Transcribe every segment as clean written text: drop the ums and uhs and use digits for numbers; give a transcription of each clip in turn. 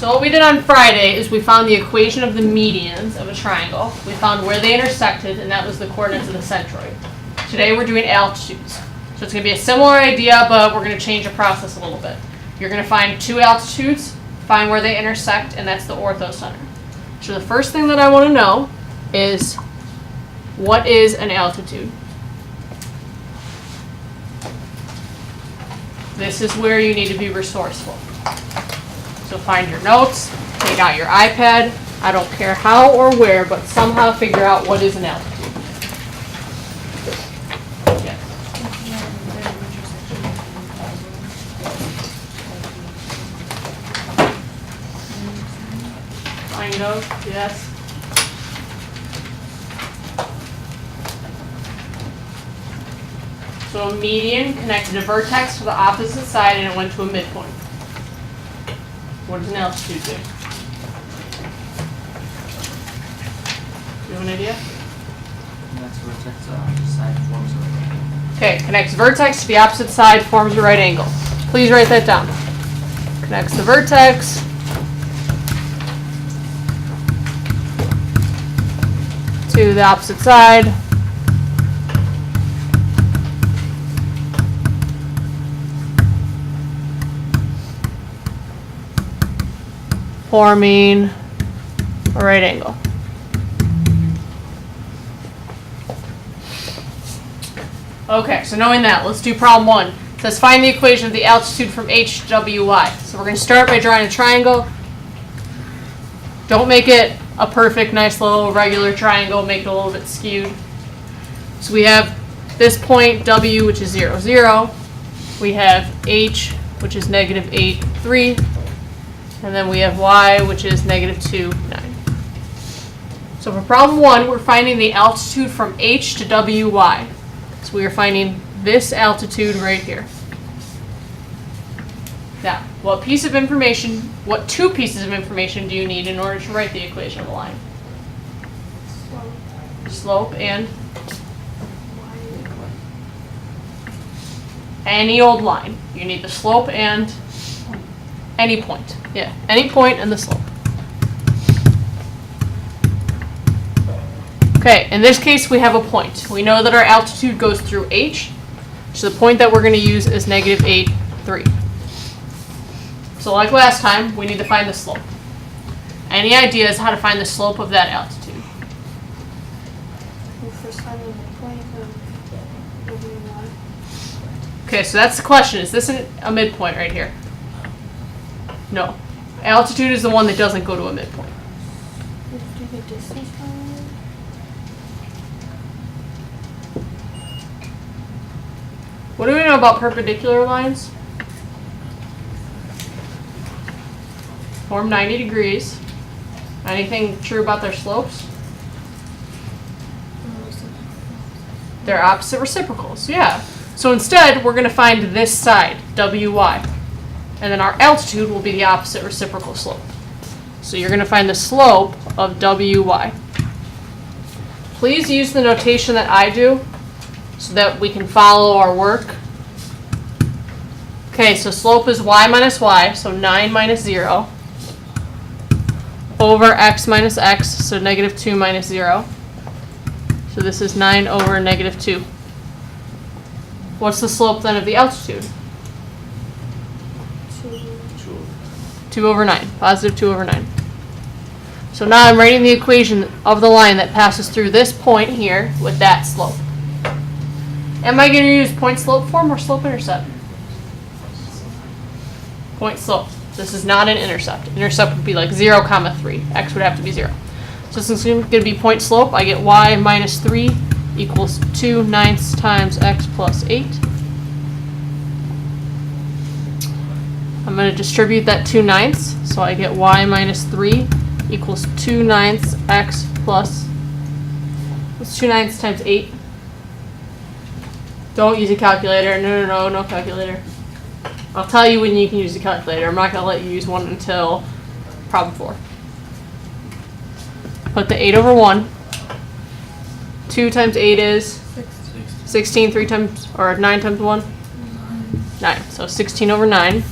So what we did on Friday is we found the equation of the medians of a triangle. We found where they intersected, and that was the coordinates of the centroid. Today we're doing altitudes. So it's going to be a similar idea, but we're going to change the process a little bit. You're going to find two altitudes, find where they intersect, and that's the orthocenter. So the first thing that I want to know is, what is an altitude? This is where you need to be resourceful. So find your notes, take out your iPad, I don't care how or where, but somehow figure out what is an altitude. Yes. Kind of, yes. So a median connected a vertex to the opposite side and it went to a midpoint. What does an altitude do? Do you have an idea? Connects vertex to the opposite side, forms a right angle. Okay, connects vertex to the opposite side, forms a right angle. Please write that down. Connects the vertex to the opposite side, forming a right angle. Okay, so knowing that, let's do problem 1. It says find the equation of the altitude from H to WY. So we're going to start by drawing a triangle. Don't make it a perfect, nice little regular triangle. Make it a little bit skewed. So we have this point W, which is 0, 0. We have H, which is negative 8, 3. And then we have Y, which is negative 2, 9. So for problem 1, we're finding the altitude from H to WY. So we are finding this altitude right here. Now, what two pieces of information do you need in order to write the equation of a line? Slope and any old line. You need the slope and any point. Yeah, any point and the slope. Okay, in this case we have a point. We know that our altitude goes through H, so the point that we're going to use is negative 8, 3. So like last time, we need to find the slope. Any ideas how to find the slope of that altitude? We first find the midpoint of WY. Okay, so that's the question. Is this a midpoint right here? No. Altitude is the one that doesn't go to a midpoint. We have to do the distance from it. What do we know about perpendicular lines? Form 90 degrees. Anything true about their slopes? They're opposite reciprocals, yeah. So instead, we're going to find this side, WY. And then our altitude will be the opposite reciprocal slope. So you're going to find the slope of WY. Please use the notation that I do so that we can follow our work. Okay, so slope is y minus y, so 9 minus 0, over x minus x, so negative 2 minus 0. So this is 9 over negative 2. What's the slope then of the altitude? 2 over 9, positive 2 over 9. So now I'm writing the equation of the line that passes through this point here with that slope. Am I going to use point slope form or slope intercept? Point slope. This is not an intercept. Intercept would be like 0, 3. X would have to be 0. So since it's going to be point slope, I get y minus 3 equals 2/9 times x plus 8. I'm going to distribute that 2/9, so I get y minus 3 equals 2/9 x plus, what's 2/9 times 8? Don't use a calculator. No calculator. I'll tell you when you can use a calculator. I'm not going to let you use one until problem 4. Put the 8 over 1. 2 times 8 is 16. 3 times, or 9 times 1? 9. So 16 over 9.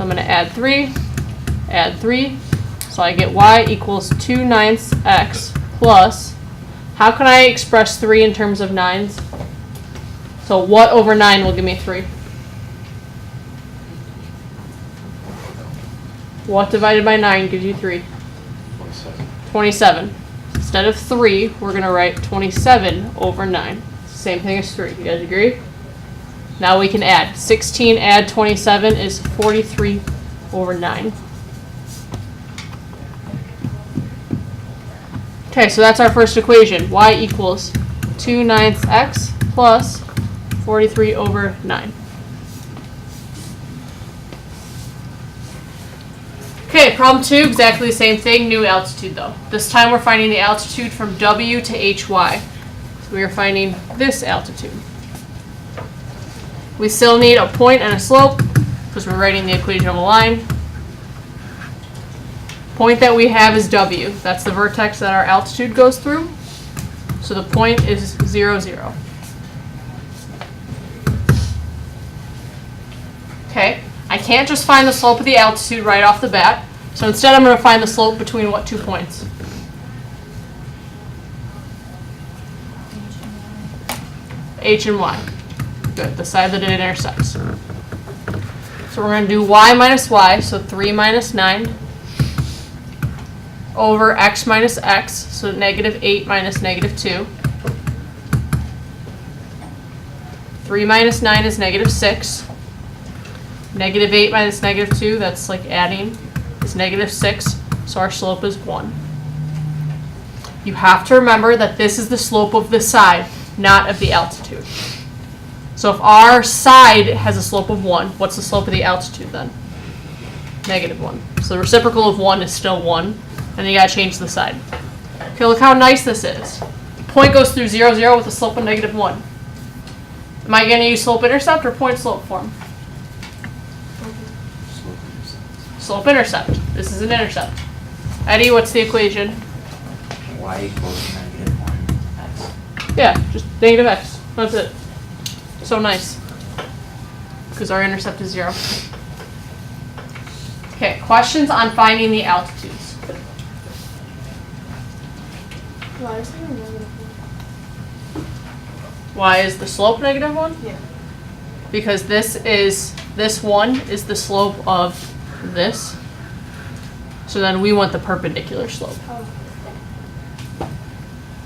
I'm going to add 3, so I get y equals 2/9 x plus, how can I express 3 in terms of 9s? So what over 9 will give me 3? What divided by 9 gives you 3? 27. Instead of 3, we're going to write 27 over 9. Same thing as 3. You guys agree? Now we can add. 16 add 27 is 43 over 9. Okay, so that's our first equation. Y equals 2/9 x plus 43 over 9. Okay, problem 2, exactly the same thing, new altitude though. This time we're finding the altitude from W to HY. So we are finding this altitude. We still need a point and a slope because we're writing the equation of a line. Point that we have is W. That's the vertex that our altitude goes through. So the point is 0, 0. Okay, I can't just find the slope of the altitude right off the bat. So instead I'm going to find the slope between what 2 points? H and Y. Good, the side that it intersects. So we're going to do y minus y, so 3 minus 9 over x minus x, so negative 8 minus negative 2. 3 minus 9 is negative 6. Negative 8 minus negative 2, that's like adding, is negative 6, so our slope is 1. You have to remember that this is the slope of the side, not of the altitude. So if our side has a slope of 1, what's the slope of the altitude then? Negative 1. So the reciprocal of 1 is still 1, and you gotta change the side. Okay, look how nice this is. The point goes through 0, 0 with a slope of negative 1. Am I gonna use slope intercept or point slope form? Slope intercept. This is an intercept. Eddie, what's the equation? Y equals negative 1 x. Yeah, just negative x. That's it. So nice. Because our intercept is 0. Okay, questions on finding the altitudes. Why is there a negative Why is the slope negative 1? Yeah. Because this 1 is the slope of this. So then we want the perpendicular slope. Oh.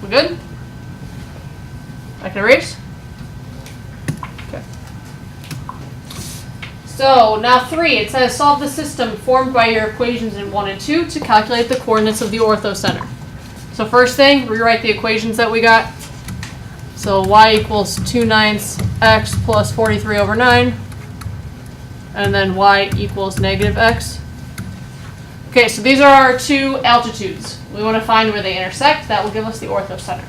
We good? I can erase? Okay. So now 3, it says solve the system formed by your equations in 1 and 2 to calculate the coordinates of the orthocenter. So first thing, rewrite the equations that we got. So y equals 2/9 x plus 43 over 9. And then y equals negative x. Okay, so these are our 2 altitudes. We want to find where they intersect. That will give us the orthocenter.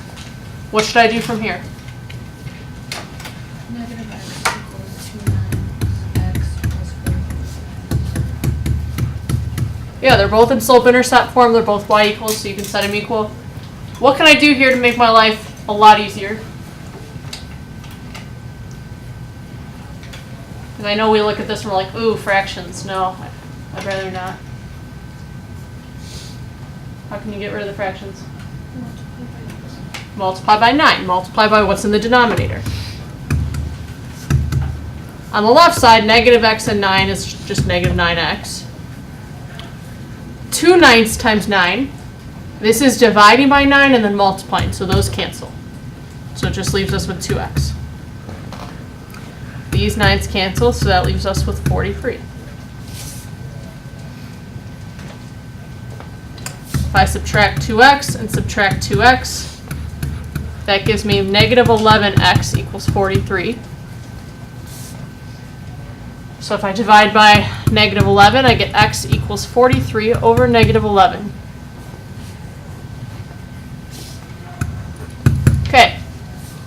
What should I do from here? Negative x equals 2/9 x plus 43. Yeah, they're both in slope-intercept form. They're both y equals, so you can set them equal. What can I do here to make my life a lot easier? Because I know we look at this and we're like, ooh, fractions. No, I'd rather not. How can you get rid of the fractions? Multiply by 9. Multiply by what's in the denominator. On the left side, negative x and 9 is just negative 9x. 2/9 times 9. This is dividing by 9 and then multiplying, so those cancel. So it just leaves us with 2x. These 9's cancel, so that leaves us with 43. If I subtract 2x and subtract 2x, that gives me negative 11x equals 43. So if I divide by negative 11, I get x equals 43 over negative 11. Okay.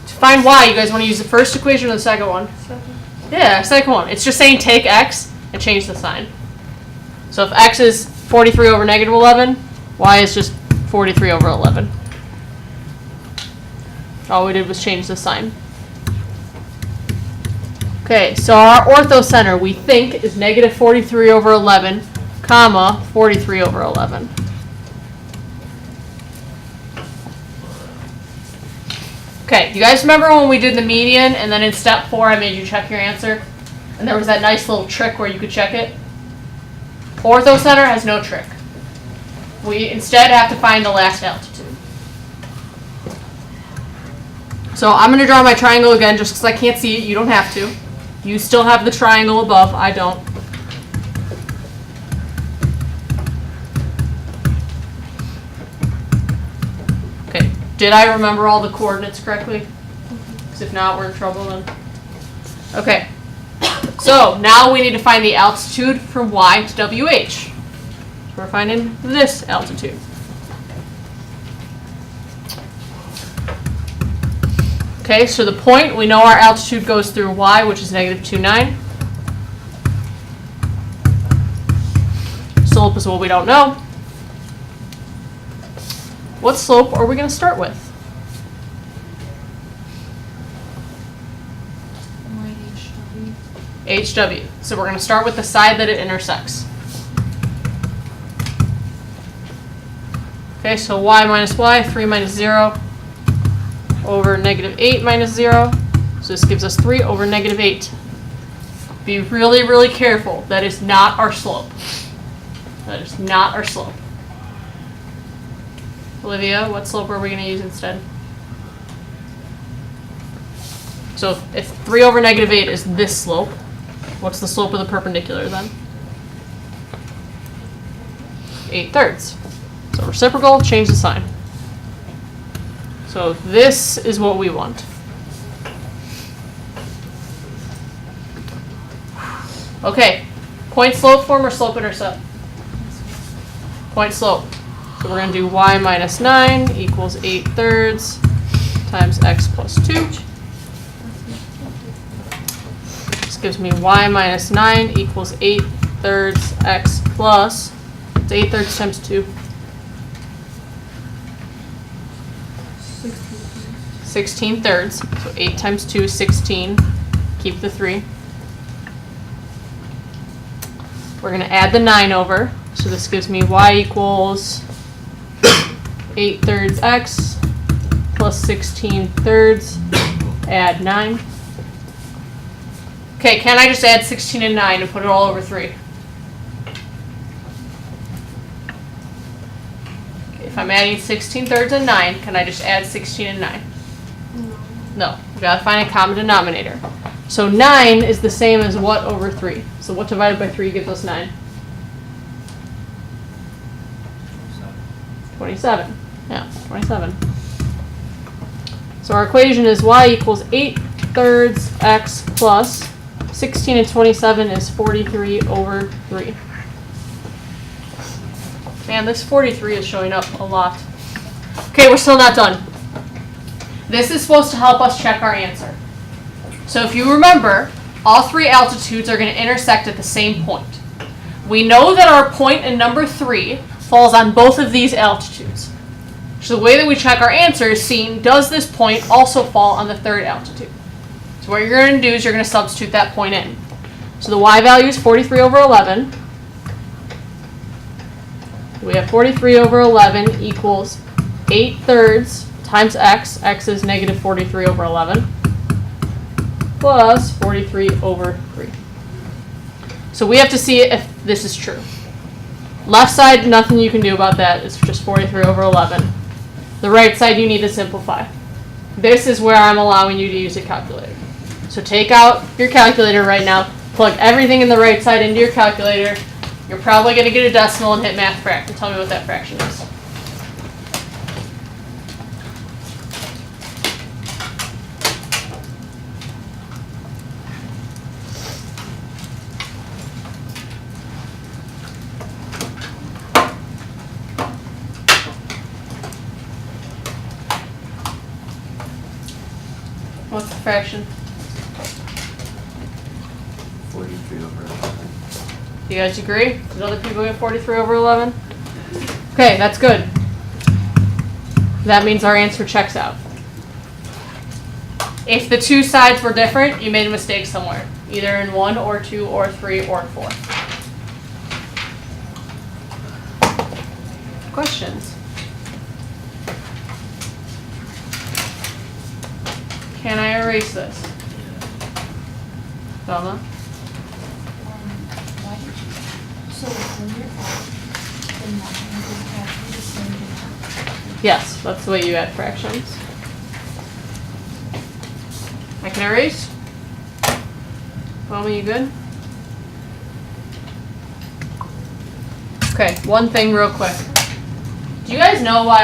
To find y, you guys want to use the first equation or the second one? Second. Yeah, second one. It's just saying take x and change the sign. So if x is 43 over negative 11, y is just 43 over 11. All we did was change the sign. Okay, so our orthocenter we think is negative 43 over 11, comma, 43 over 11. Okay, you guys remember when we did the median and then in step 4 I made you check your answer? And there was that nice little trick where you could check it? Orthocenter has no trick. We instead have to find the last altitude. So I'm going to draw my triangle again just because I can't see it. You don't have to. You still have the triangle above. I don't. Okay, did I remember all the coordinates correctly? Because if not, we're in trouble then. Okay, so now we need to find the altitude from Y to WH. We're finding this altitude. Okay, so the point, we know our altitude goes through Y, which is negative 2.9. Slope is what we don't know. What slope are we going to start with? HW. So we're going to start with the side that it intersects. Okay, so y minus y, 3 minus 0 over negative 8 minus 0. So this gives us 3 over negative 8. Be really, really careful. That is not our slope. That is not our slope. Olivia, what slope are we going to use instead? So if 3 over negative 8 is this slope, what's the slope of the perpendicular then? 8/3. So reciprocal, change the sign. So this is what we want. Okay, point slope form or slope intercept? Point slope. So we're going to do y minus 9 equals 8/3 times x plus 2. This gives me y minus 9 equals 8/3 x plus, it's 8/3 times 2. 16/3. So 8 times 2 is 16. Keep the 3. We're going to add the 9 over. So this gives me y equals 8/3 x plus 16/3. Add 9. Okay, can I just add 16 and 9 and put it all over 3? Okay, if I'm adding 16/3 and 9, can I just add 16 and 9? No, we gotta find a common denominator. So 9 is the same as what over 3? So what divided by 3 gives us 9? 27. Yeah, 27. So our equation is y equals 8/3 x plus 16 and 27 is 43 over 3. Man, this 43 is showing up a lot. Okay, we're still not done. This is supposed to help us check our answer. So if you remember, all 3 altitudes are going to intersect at the same point. We know that our point in number 3 falls on both of these altitudes. So the way that we check our answer is seeing, does this point also fall on the 3rd altitude? So what you're going to do is you're going to substitute that point in. So the y value is 43 over 11. We have 43 over 11 equals 8/3 times x. X is negative 43 over 11. Plus 43 over 3. So we have to see if this is true. Left side, nothing you can do about that. It's just 43 over 11. The right side, you need to simplify. This is where I'm allowing you to use a calculator. So take out your calculator right now, plug everything in the right side into your calculator. You're probably going to get a decimal and hit math fraction. Tell me what that fraction is. What's the fraction? 43 over 11. You guys agree? Did other people get 43 over 11? Okay, that's good. That means our answer checks out. If the two sides were different, you made a mistake somewhere. either in 1 or 2 or 3 or 4. Questions? Can I erase this? Velma? Why did you, so when you're out, the 9 is actually the same amount? Yes, that's the way you add fractions. I can erase? Velma, you good? Okay, one thing real quick. Do you guys know why